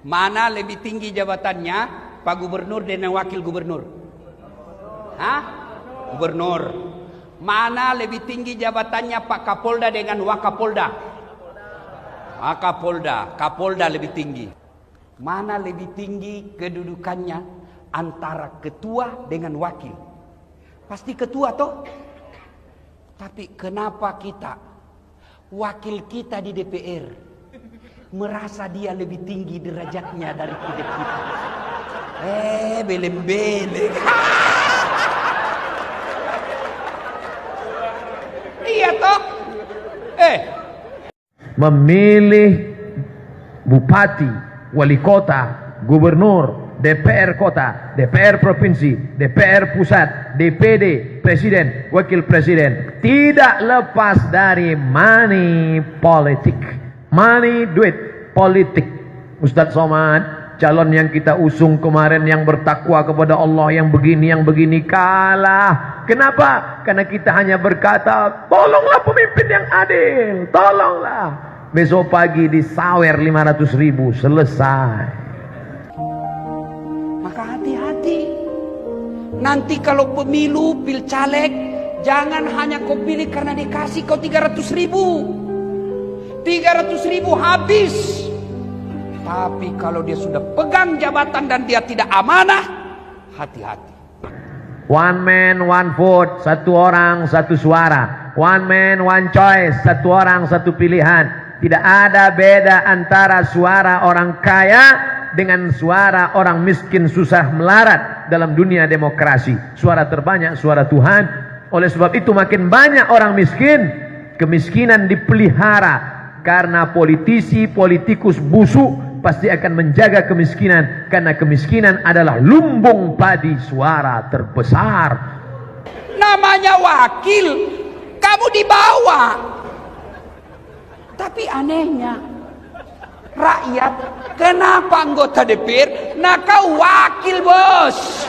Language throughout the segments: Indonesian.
Mana lebih tinggi jabatannya, Pak Gubernur dengan Wakil Gubernur? Hah? Gubernur. Mana lebih tinggi jabatannya Pak Kapolda dengan Wakapolda? Wakapolda. Kapolda lebih tinggi. Mana lebih tinggi kedudukannya antara ketua dengan wakil? Pasti ketua toh? Tapi kenapa kita, wakil kita di DPR, merasa dia lebih tinggi derajatnya dari kita? Beleng-beleng. Iya toh? Memilih bupati, wali kota, gubernur, DPR kota, DPR provinsi, DPR pusat, DPD, presiden, wakil presiden, tidak lepas dari money politik. Money, duit, politik. Ustadz Somad, calon yang kita usung kemarin yang bertakwa kepada Allah, yang begini kalah. Kenapa? Karena kita hanya berkata, tolonglah pemimpin yang adil, tolonglah. Besok pagi disawer 500.000, selesai. Maka hati-hati. Nanti kalau pemilu, pilcaleg, jangan hanya kau pilih karena dikasih kau 300.000. 300.000 habis. Tapi kalau dia sudah pegang jabatan dan dia tidak amanah, hati-hati. One man, one vote, satu orang, satu suara. One man, one choice, satu orang, satu pilihan. Tidak ada beda antara suara orang kaya dengan suara orang miskin susah melarat dalam dunia demokrasi. Suara terbanyak suara Tuhan. Oleh sebab itu makin banyak orang miskin, kemiskinan dipelihara. Karena politikus busuk pasti akan menjaga kemiskinan. Karena kemiskinan adalah lumbung padi suara terbesar. Namanya wakil, kamu di bawah. Tapi anehnya, rakyat, kenapa anggota DPR? Nah kau wakil bos.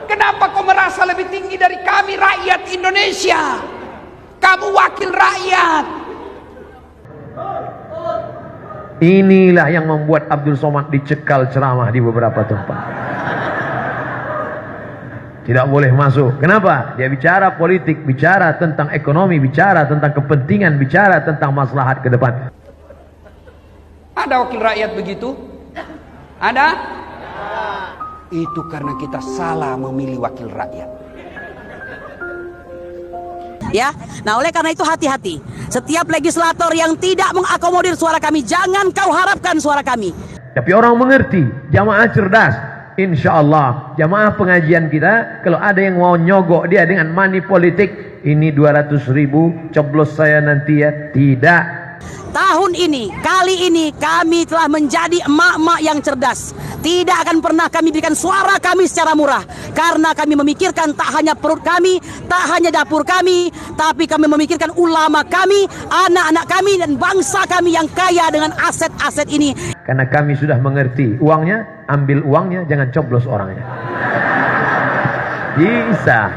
Kenapa kau merasa lebih tinggi dari kami rakyat Indonesia? Kamu wakil rakyat. Inilah yang membuat Abdul Somad dicekal ceramah di beberapa tempat. Tidak boleh masuk. Kenapa? Dia bicara politik, bicara tentang ekonomi, bicara tentang kepentingan, bicara tentang maslahat ke depan. Ada wakil rakyat begitu? Ada? Itu karena kita salah memilih wakil rakyat. Ya, nah oleh karena itu hati-hati. Setiap legislator yang tidak mengakomodir suara kami, jangan kau harapkan suara kami. Tapi orang mengerti, jamaah cerdas. Insya Allah, jamaah pengajian kita, kalau ada yang mau nyogok dia dengan money politik, ini 200.000, coblos saya nanti ya. Tidak. Tahun ini, kali ini kami telah menjadi emak-emak yang cerdas. Tidak akan pernah kami berikan suara kami secara murah. Karena kami memikirkan tak hanya perut kami, tak hanya dapur kami, tapi kami memikirkan ulama kami, anak-anak kami, dan bangsa kami yang kaya dengan aset-aset ini. Karena kami sudah mengerti, uangnya, ambil uangnya, jangan coblos orangnya. Bisa.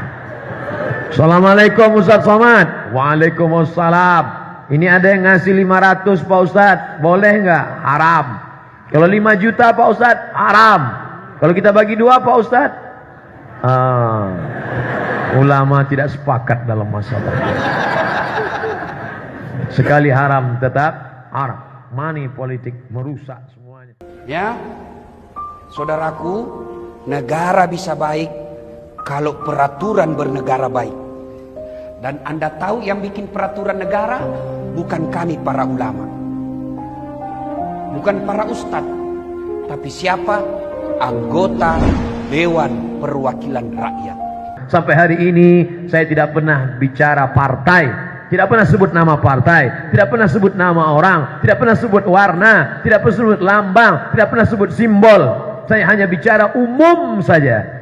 Assalamualaikum Ustadz Somad. Waalaikumsalam. Ini ada yang ngasih 500 Pak Ustadz, boleh nggak? Haram. Kalau 5 juta Pak Ustadz, haram. Kalau kita bagi 2 Pak Ustadz, ulama tidak sepakat dalam masalah. Sekali haram tetap haram. Money politik merusak semuanya. Ya, saudaraku, negara bisa baik kalau peraturan bernegara baik. Dan Anda tahu yang bikin peraturan negara bukan kami para ulama, bukan para ustadz, tapi siapa? Anggota Dewan Perwakilan Rakyat. Sampai hari ini saya tidak pernah bicara partai. Tidak pernah sebut nama partai, tidak pernah sebut nama orang, tidak pernah sebut warna, tidak pernah sebut lambang, tidak pernah sebut simbol. Saya hanya bicara umum saja.